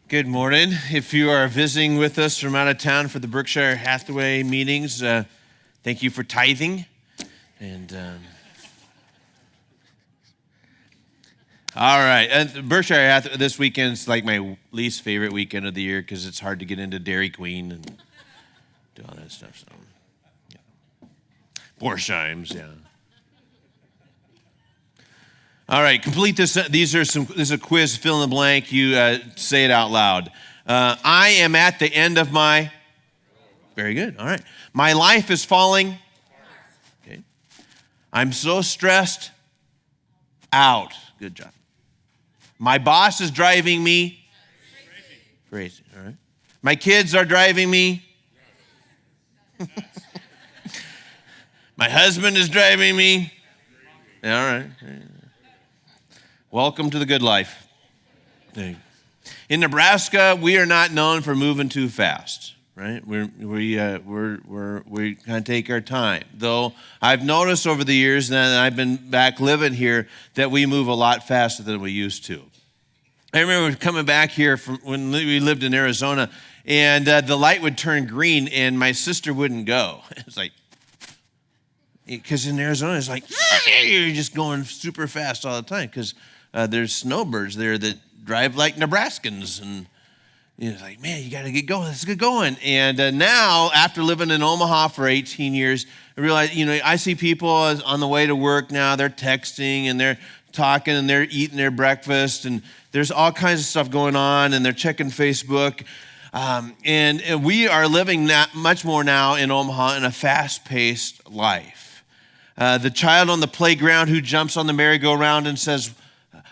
Good morning. If you are visiting with us from out of town for the Berkshire Hathaway meetings, thank you for tithing. And all right, Berkshire Hathaway this weekend's like my least favorite weekend of the year because it's hard to get into Dairy Queen and do all that stuff. So, yeah. Borsheim's, yeah. All right, complete this. This is a quiz, fill in the blank. You say it out loud. I am at the end of my. Very good. All right. My life is falling. Okay. I'm so stressed out. Good job. My boss is driving me crazy. All right. My kids are driving me. My husband is driving me. All right. Welcome to the good life. In Nebraska, we are not known for moving too fast, right? We kind of take our time. Though I've noticed over the years, and I've been back living here, that we move a lot faster than we used to. I remember coming back here from when we lived in Arizona, and the light would turn green, and my sister wouldn't go. It's like, because in Arizona, it's like, you're just going super fast all the time, because there's snowbirds there that drive like Nebraskans. And it's like, man, you got to get going. Let's get going. And now, after living in Omaha for 18 years, I realize, I see people on the way to work now. They're texting and they're talking and they're eating their breakfast. And there's all kinds of stuff going on. And they're checking Facebook. And we are living much more now in Omaha in a fast-paced life. The child on the playground who jumps on the merry-go-round and says,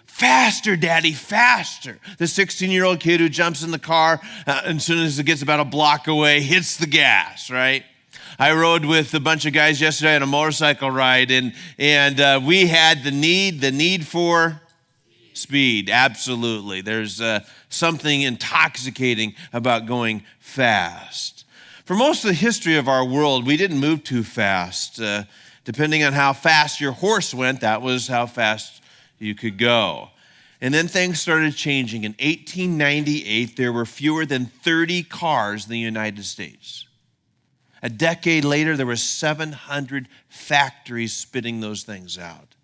"Faster, Daddy, faster." The 16-year-old kid who jumps in the car as soon as it gets about a block away, hits the gas, right? I rode with a bunch of guys yesterday on a motorcycle ride, and we had the need for speed. Absolutely. There's something intoxicating about going fast. For most of the history of our world, we didn't move too fast. Depending on how fast your horse went, that was how fast you could go. And then things started changing. In 1898, there were fewer than 30 cars in the United States. A decade later, there were 700 factories spitting those things out.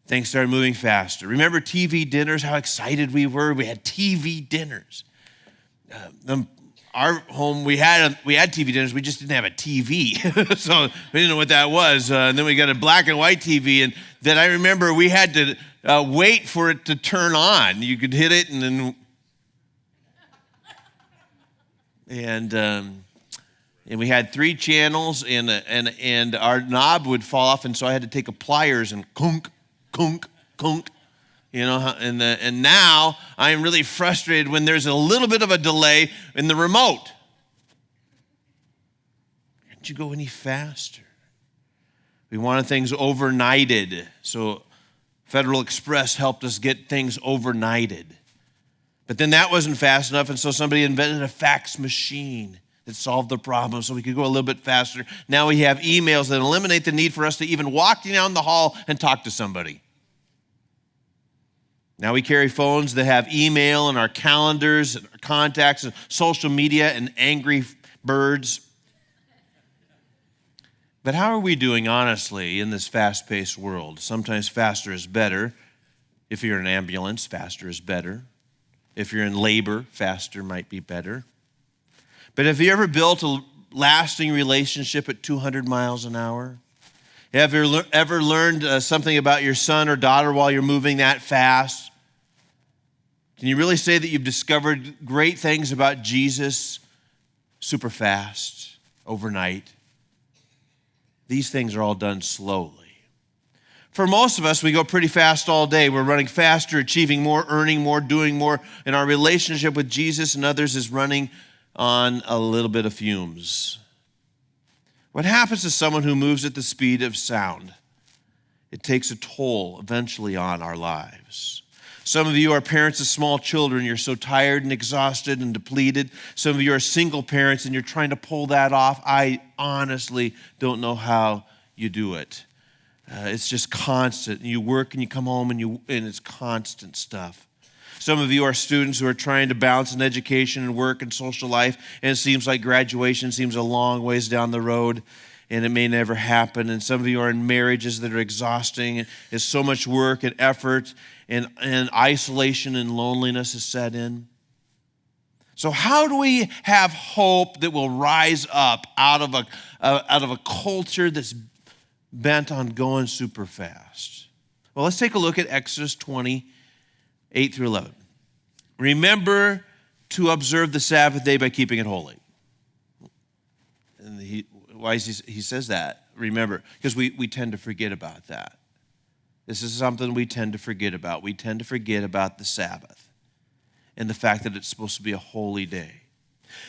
Things started moving faster. Remember TV dinners, how excited we were? We had TV dinners. Our home, we had TV dinners, we just didn't have a TV. So we didn't know what that was. And then we got a black and white TV, and then I remember we had to wait for it to turn on. You could hit it, and then and we had 3 channels, and our knob would fall off, and so I had to take a pliers and kunk, kunk, kunk. And now I'm really frustrated when there's a little bit of a delay in the remote. Can't you go any faster? We wanted things overnighted, so Federal Express helped us get things overnighted. But then that wasn't fast enough, and so somebody invented a fax machine that solved the problem so we could go a little bit faster. Now we have emails that eliminate the need for us to even walk down the hall and talk to somebody. Now we carry phones that have email and our calendars and our contacts and social media and angry birds. But how are we doing, honestly, in this fast-paced world? Sometimes faster is better. If you're in an ambulance, faster is better. If you're in labor, faster might be better. But have you ever built a lasting relationship at 200 miles an hour? Have you ever learned something about your son or daughter while you're moving that fast? Can you really say that you've discovered great things about Jesus super fast, overnight? These things are all done slowly. For most of us, we go pretty fast all day. We're running faster, achieving more, earning more, doing more, and our relationship with Jesus and others is running on a little bit of fumes. What happens to someone who moves at the speed of sound? It takes a toll eventually on our lives. Some of you are parents of small children. You're so tired and exhausted and depleted. Some of you are single parents and you're trying to pull that off. I honestly don't know how you do it. It's just constant. You work and you come home and it's constant stuff. Some of you are students who are trying to balance an education and work and social life, and it seems like graduation seems a long ways down the road, and it may never happen. And some of you are in marriages that are exhausting. It's so much work and effort, and isolation and loneliness is set in. So how do we have hope that will rise up out of a culture that's bent on going super fast? Well, let's take a look at Exodus 20, 8 through 11. Remember to observe the Sabbath day by keeping it holy. And why he says that? Remember, because we tend to forget about that. This is something we tend to forget about. We tend to forget about the Sabbath and the fact that it's supposed to be a holy day.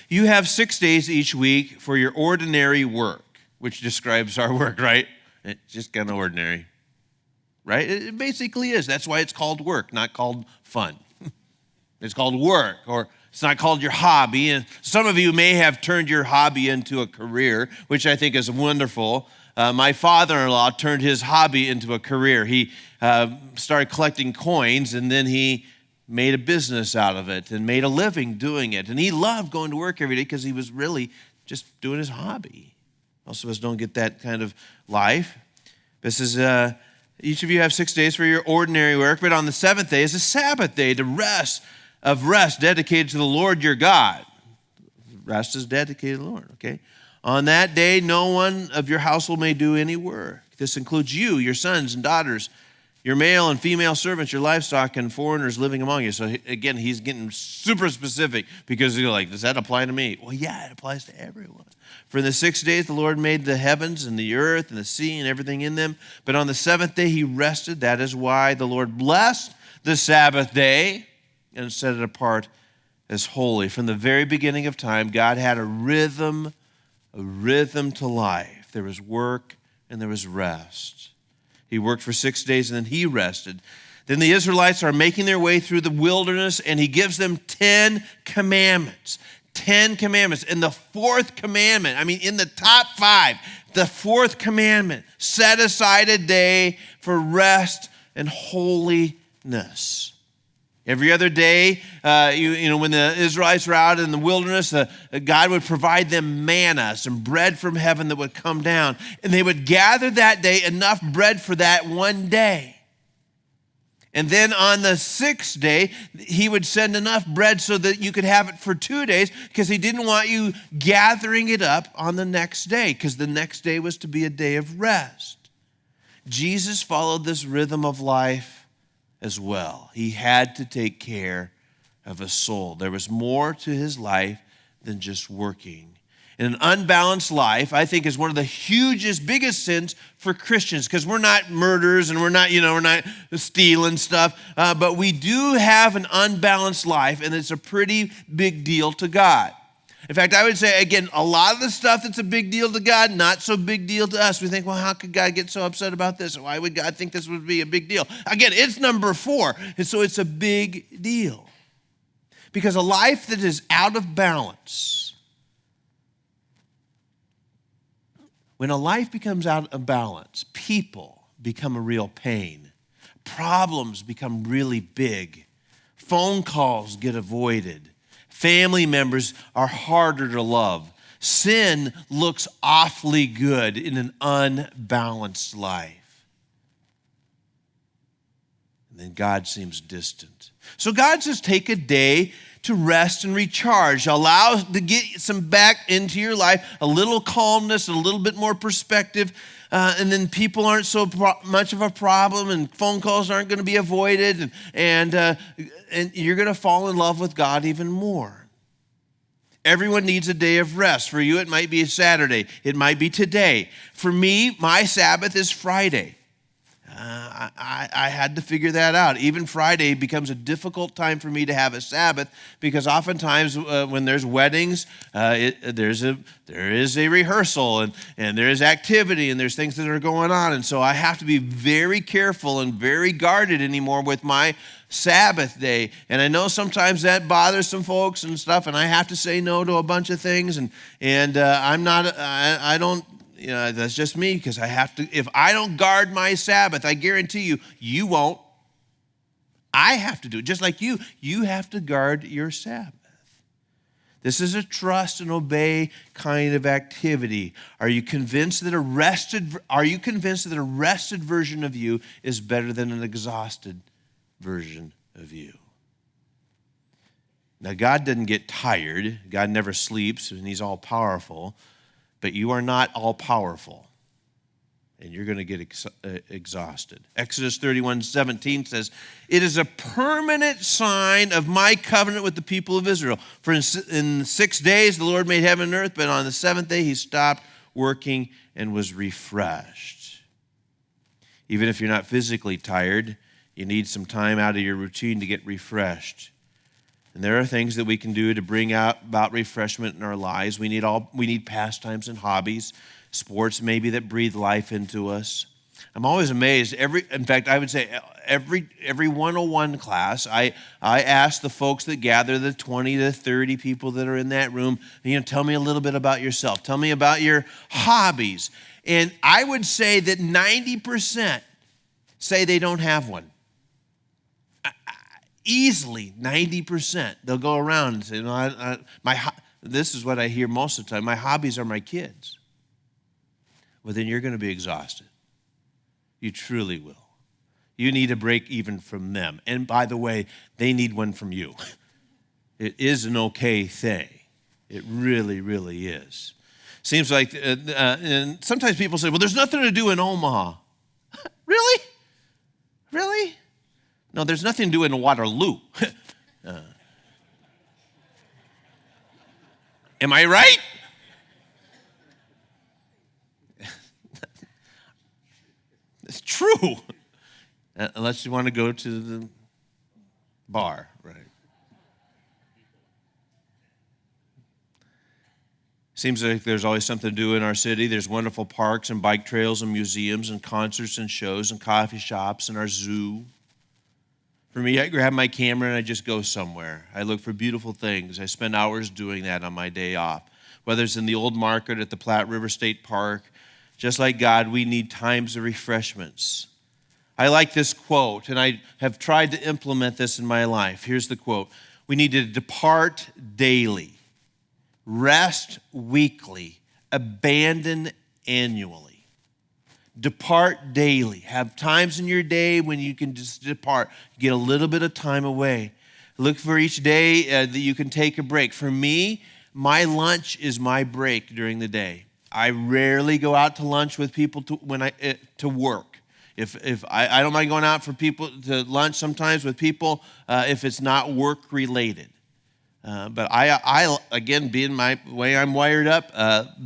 You have 6 days each week for your ordinary work, which describes our work, right? It's just kind of ordinary, right? It basically is. That's why it's called work, not called fun. It's called work, or it's not called your hobby. And some of you may have turned your hobby into a career, which I think is wonderful. My father-in-law turned his hobby into a career. He started collecting coins, and then he made a business out of it and made a living doing it. And he loved going to work every day because he was really just doing his hobby. Most of us don't get that kind of life. This is, each of you have 6 days for your ordinary work, but on the seventh day is a Sabbath day, rest dedicated to the Lord your God. Rest is dedicated to the Lord, okay? On that day, no one of your household may do any work. This includes you, your sons and daughters, your male and female servants, your livestock, and foreigners living among you. So again, he's getting super specific because you're like, does that apply to me? Well, yeah, it applies to everyone. For in the 6 days, the Lord made the heavens and the earth and the sea and everything in them. But on the seventh day, he rested. That is why the Lord blessed the Sabbath day and set it apart as holy. From the very beginning of time, God had a rhythm to life. There was work and there was rest. He worked for 6 days and then he rested. Then the Israelites are making their way through the wilderness and he gives them 10 commandments. 10 commandments. And the fourth commandment, in the top 5, the fourth commandment, set aside a day for rest and holiness. Every other day, when the Israelites were out in the wilderness, God would provide them manna, some bread from heaven that would come down. And they would gather that day enough bread for that one day. And then on the 6th day, he would send enough bread so that you could have it for 2 days because he didn't want you gathering it up on the next day because the next day was to be a day of rest. Jesus followed this rhythm of life as well. He had to take care of his soul. There was more to his life than just working. And an unbalanced life, I think, is one of the biggest sins for Christians because we're not murderers and we're not stealing stuff, but we do have an unbalanced life, and it's a pretty big deal to God. In fact, I would say, again, a lot of the stuff that's a big deal to God, not so big deal to us. We think, well, how could God get so upset about this? Why would God think this would be a big deal? Again, it's number 4, and so it's a big deal. Because a life that is out of balance, when a life becomes out of balance, people become a real pain. Problems become really big. Phone calls get avoided. Family members are harder to love. Sin looks awfully good in an unbalanced life. And then God seems distant. So God says, take a day to rest and recharge. Allow to get some back into your life, a little calmness, a little bit more perspective, and then people aren't so much of a problem, and phone calls aren't going to be avoided, and you're going to fall in love with God even more. Everyone needs a day of rest. For you, it might be a Saturday. It might be today. For me, my Sabbath is Friday. I had to figure that out. Even Friday becomes a difficult time for me to have a Sabbath because oftentimes when there's weddings, there is a rehearsal and there is activity and there's things that are going on. And so I have to be very careful and very guarded anymore with my Sabbath day. And I know sometimes that bothers some folks and stuff, and I have to say no to a bunch of things. And I don't. That's just me because I have to. If I don't guard my Sabbath, I guarantee you, you won't. I have to do it. Just like you have to guard your Sabbath. This is a trust and obey kind of activity. Are you convinced that a rested version of you is better than an exhausted version of you? Now, God doesn't get tired. God never sleeps, and he's all powerful. But you are not all powerful, and you're going to get exhausted. Exodus 31:17 says, "It is a permanent sign of my covenant with the people of Israel. For in 6 days the Lord made heaven and earth, but on the seventh day he stopped working and was refreshed." Even if you're not physically tired, you need some time out of your routine to get refreshed. And there are things that we can do to bring about refreshment in our lives. We need pastimes and hobbies, sports maybe that breathe life into us. I'm always amazed. In fact, I would say every 101 class, I ask the folks that gather, the 20 to 30 people that are in that room, tell me a little bit about yourself. Tell me about your hobbies. And I would say that 90% say they don't have one. Easily 90%. They'll go around and say, this is what I hear most of the time. My hobbies are my kids. Well, then you're going to be exhausted. You truly will. You need a break even from them. And by the way, they need one from you. It is an okay thing. It really, really is. Seems like, and sometimes people say, well, there's nothing to do in Omaha. Really? Really? No, there's nothing to do in Waterloo. Am I right? It's true. Unless you want to go to the bar, right? Seems like there's always something to do in our city. There's wonderful parks and bike trails and museums and concerts and shows and coffee shops and our zoo. For me, I grab my camera and I just go somewhere. I look for beautiful things. I spend hours doing that on my day off. Whether it's in the old market at the Platte River State Park, just like God, we need times of refreshments. I like this quote, and I have tried to implement this in my life. Here's the quote. We need to depart daily, rest weekly, abandon annually. Depart daily. Have times in your day when you can just depart. Get a little bit of time away. Look for each day that you can take a break. For me, my lunch is my break during the day. I rarely go out to lunch with people to work. If I don't mind going out for people to lunch sometimes with people if it's not work related. But I again, being my way I'm wired up,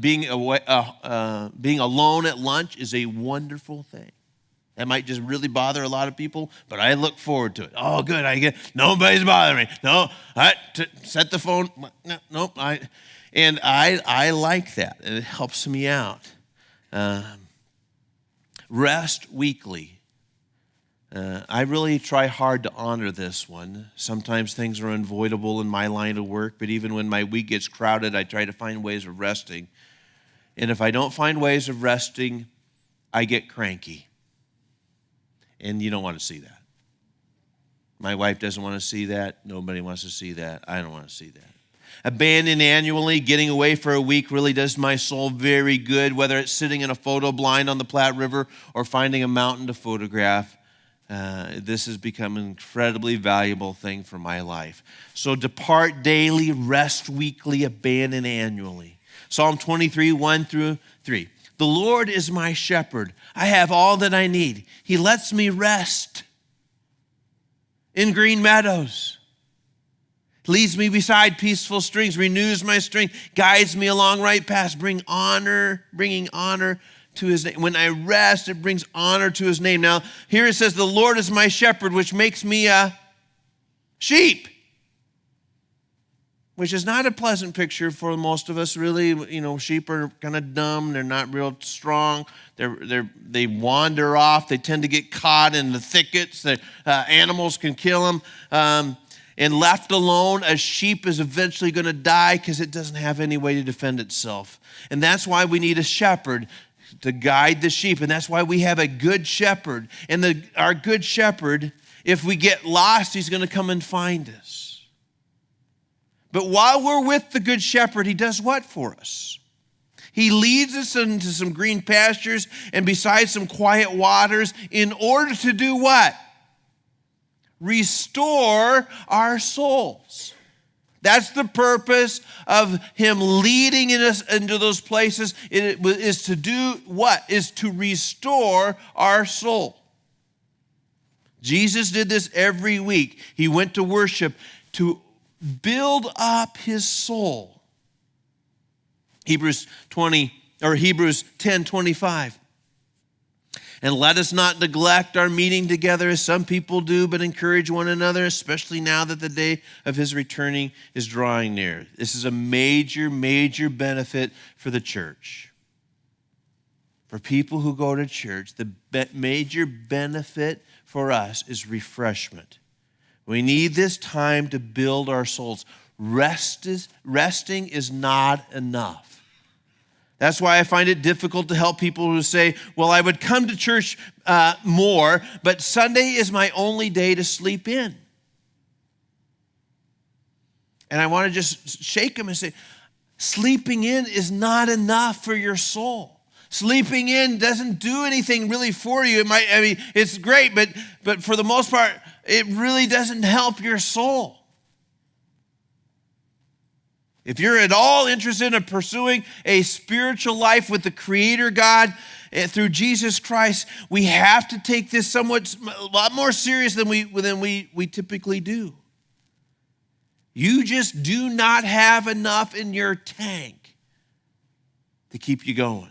being alone at lunch is a wonderful thing. That might just really bother a lot of people, but I look forward to it. Oh, good, nobody's bothering me. No, set the phone. Nope. I like that, and it helps me out. Rest weekly. I really try hard to honor this one. Sometimes things are unavoidable in my line of work, but even when my week gets crowded, I try to find ways of resting. And if I don't find ways of resting, I get cranky. And you don't want to see that. My wife doesn't want to see that. Nobody wants to see that. I don't want to see that. Abandon annually, getting away for a week really does my soul very good, whether it's sitting in a photo blind on the Platte River or finding a mountain to photograph. This has become an incredibly valuable thing for my life. So depart daily, rest weekly, abandon annually. Psalm 23, 1-3. The Lord is my shepherd. I have all that I need. He lets me rest in green meadows. Leads me beside peaceful streams, renews my strength, guides me along right paths, bringing honor to his name. When I rest, it brings honor to his name. Now, here it says, the Lord is my shepherd, which makes me a sheep, which is not a pleasant picture for most of us, really. Sheep are kind of dumb. They're not real strong. They wander off. They tend to get caught in the thickets. Animals can kill them. And left alone, a sheep is eventually going to die because it doesn't have any way to defend itself. And that's why we need a shepherd to guide the sheep. And that's why we have a good shepherd. And our good shepherd If we get lost, he's going to come and find us. But while we're with the Good Shepherd, he does what for us? He leads us into some green pastures and beside some quiet waters in order to do what? Restore our souls. That's the purpose of him leading us into those places. It is to do what? Is to restore our soul. Jesus did this every week. He went to worship to build up his soul. Hebrews 10:25. And let us not neglect our meeting together as some people do, but encourage one another, especially now that the day of his returning is drawing near. This is a major, major benefit for the church. For people who go to church, the major benefit for us is refreshment. We need this time to build our souls. Resting is not enough. That's why I find it difficult to help people who say, well, I would come to church more, but Sunday is my only day to sleep in. And I want to just shake them and say, sleeping in is not enough for your soul. Sleeping in doesn't do anything really for you. It's great, but for the most part, it really doesn't help your soul. If you're at all interested in pursuing a spiritual life with the Creator God through Jesus Christ, we have to take this a lot more serious than we typically do. You just do not have enough in your tank to keep you going.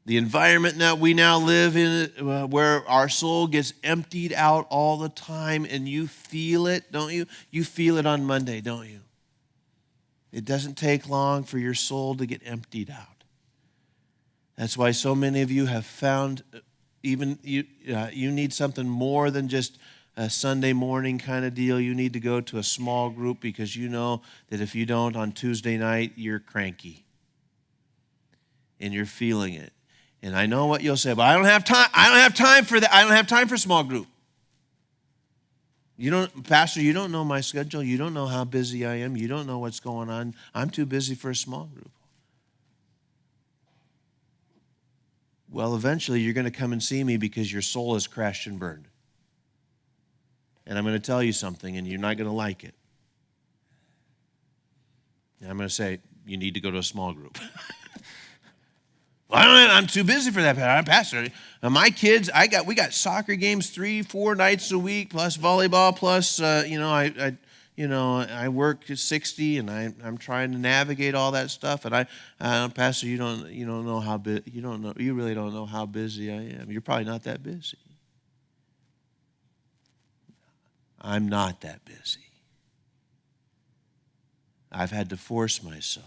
The environment that we now live in, where our soul gets emptied out all the time, and you feel it, don't you? You feel it on Monday, don't you? It doesn't take long for your soul to get emptied out. That's why so many of you have found you need something more than just a Sunday morning kind of deal. You need to go to a small group because you know that if you don't on Tuesday night, you're cranky. And you're feeling it. And I know what you'll say, but I don't have time. I don't have time for that. I don't have time for small group. Pastor, you don't know my schedule. You don't know how busy I am. You don't know what's going on. I'm too busy for a small group. Well, eventually you're going to come and see me because your soul has crashed and burned. And I'm going to tell you something, and you're not going to like it. And I'm going to say, you need to go to a small group. I'm too busy for that, Pastor. My kids, we got soccer games 3-4 nights a week, plus volleyball, plus I work 60, and I'm trying to navigate all that stuff. And Pastor, you really don't know how busy I am. You're probably not that busy. I'm not that busy. I've had to force myself.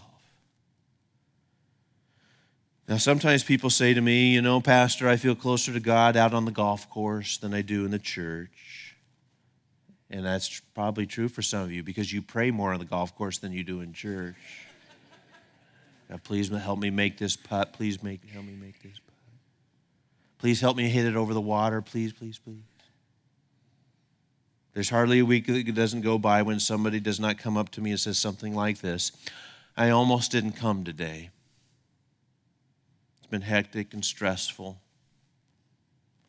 Now, sometimes people say to me, Pastor, I feel closer to God out on the golf course than I do in the church. And that's probably true for some of you because you pray more on the golf course than you do in church. God, please help me make this putt. Please help me make this putt. Please help me hit it over the water. Please, please, please. There's hardly a week that doesn't go by when somebody does not come up to me and says something like this. I almost didn't come today. It's been hectic and stressful.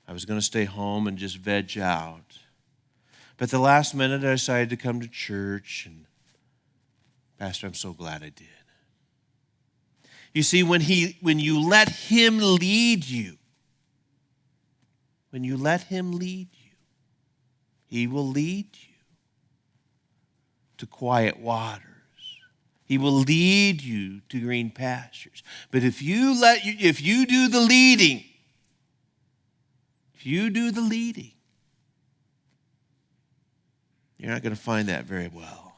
I was going to stay home and just veg out. But the last minute I decided to come to church, and Pastor, I'm so glad I did. You see, when you let him lead you, he will lead you to quiet waters. He will lead you to green pastures. But if you do the leading, you're not going to find that very well.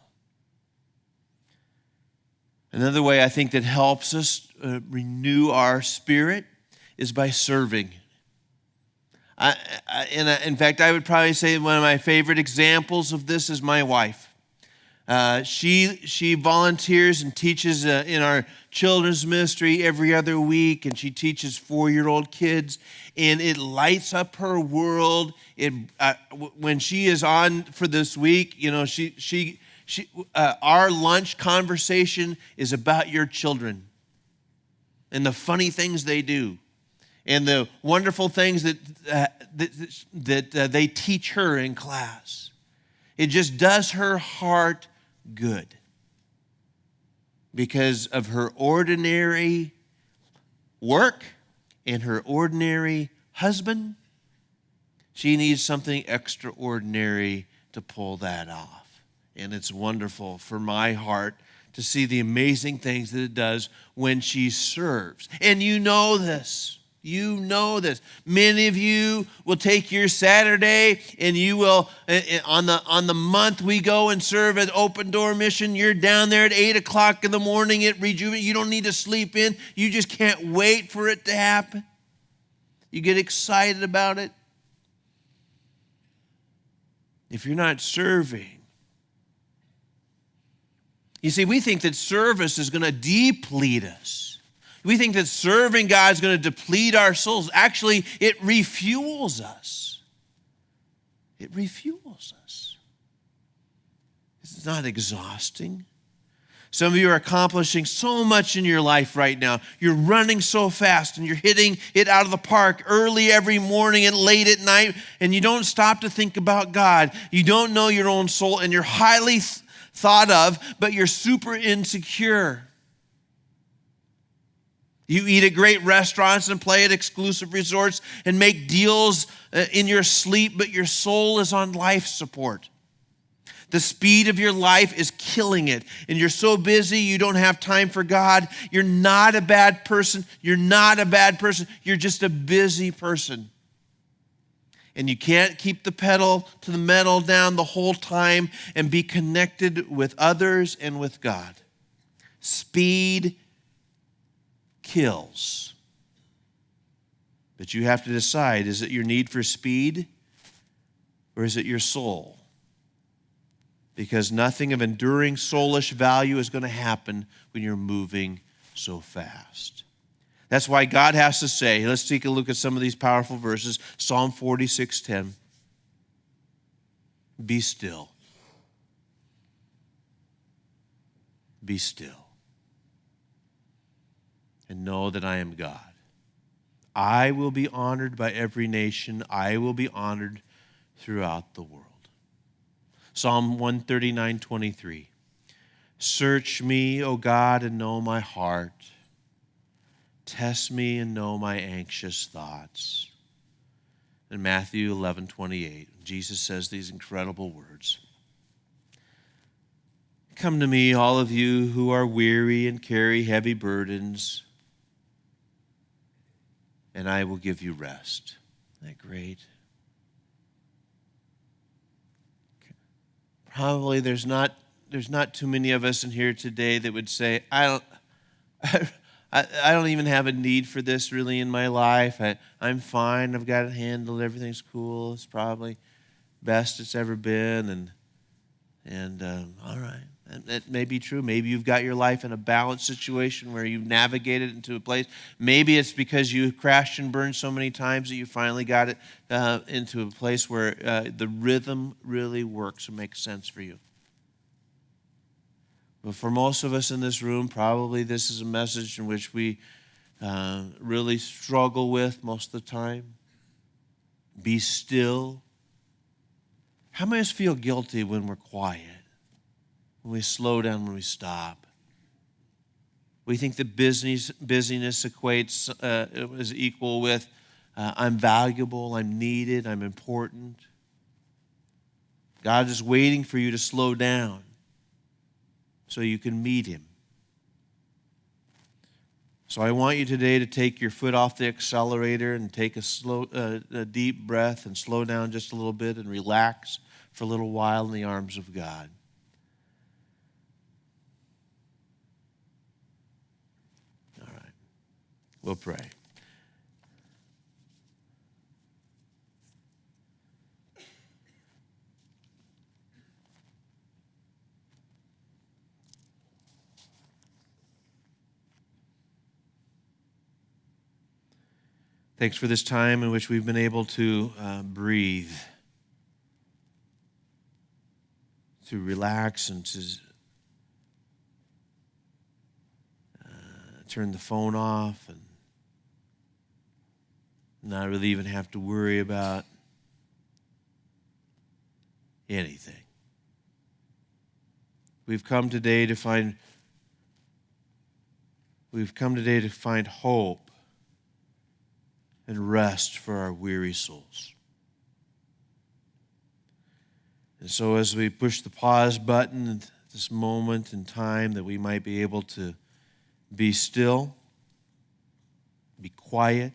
Another way I think that helps us renew our spirit is by serving. In fact, I would probably say one of my favorite examples of this is my wife. She volunteers and teaches in our children's ministry every other week, and she teaches 4-year-old kids, and it lights up her world. When she is on for this week, our lunch conversation is about your children and the funny things they do and the wonderful things that they teach her in class. It just does her heart good because of her ordinary work and her ordinary husband. She needs something extraordinary to pull that off. And it's wonderful for my heart to see the amazing things that it does when she serves. And you know this. You know this. Many of you will take your Saturday and you will, on the month we go and serve at Open Door Mission, you're down there at 8 o'clock in the morning at Rejuvenate. You don't need to sleep in. You just can't wait for it to happen. You get excited about it. If you're not serving, you see, we think that service is going to deplete us. We think that serving God is going to deplete our souls. Actually, it refuels us. It refuels us. It's not exhausting. Some of you are accomplishing so much in your life right now. You're running so fast and you're hitting it out of the park early every morning and late at night, and you don't stop to think about God. You don't know your own soul, and you're highly thought of, but you're super insecure. You eat at great restaurants and play at exclusive resorts and make deals in your sleep, but your soul is on life support. The speed of your life is killing it, and you're so busy you don't have time for God. You're not a bad person. You're not a bad person. You're just a busy person. And you can't keep the pedal to the metal down the whole time and be connected with others and with God. Speed kills. But you have to decide, is it your need for speed or is it your soul? Because nothing of enduring soulish value is going to happen when you're moving so fast. That's why God has to say, let's take a look at some of these powerful verses. Psalm 46:10. Be still. Be still. And know that I am God. I will be honored by every nation. I will be honored throughout the world. Psalm 139:23. Search me, O God, and know my heart. Test me and know my anxious thoughts. In Matthew 11:28, Jesus says these incredible words. Come to me, all of you who are weary and carry heavy burdens, and I will give you rest. Isn't that great? Probably there's not too many of us in here today that would say, I don't even have a need for this really in my life. I'm fine. I've got it handled. Everything's cool. It's probably best it's ever been. And all right. And that may be true. Maybe you've got your life in a balanced situation where you've navigated into a place. Maybe it's because you crashed and burned so many times that you finally got it into a place where the rhythm really works and makes sense for you. But for most of us in this room, probably this is a message in which we really struggle with most of the time. Be still. How many of us feel guilty when we're quiet? When we slow down, when we stop? We think that busyness equates is equal with I'm valuable, I'm needed, I'm important. God is waiting for you to slow down so you can meet him. So I want you today to take your foot off the accelerator and take a deep breath and slow down just a little bit and relax for a little while in the arms of God. All right. We'll pray. Thanks for this time in which we've been able to breathe, to relax, and to turn the phone off and not really even have to worry about anything. We've come today to find hope and rest for our weary souls. And so as we push the pause button at this moment in time, that we might be able to be still, be quiet,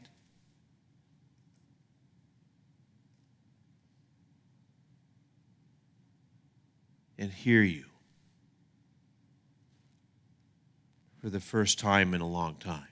and hear you for the first time in a long time.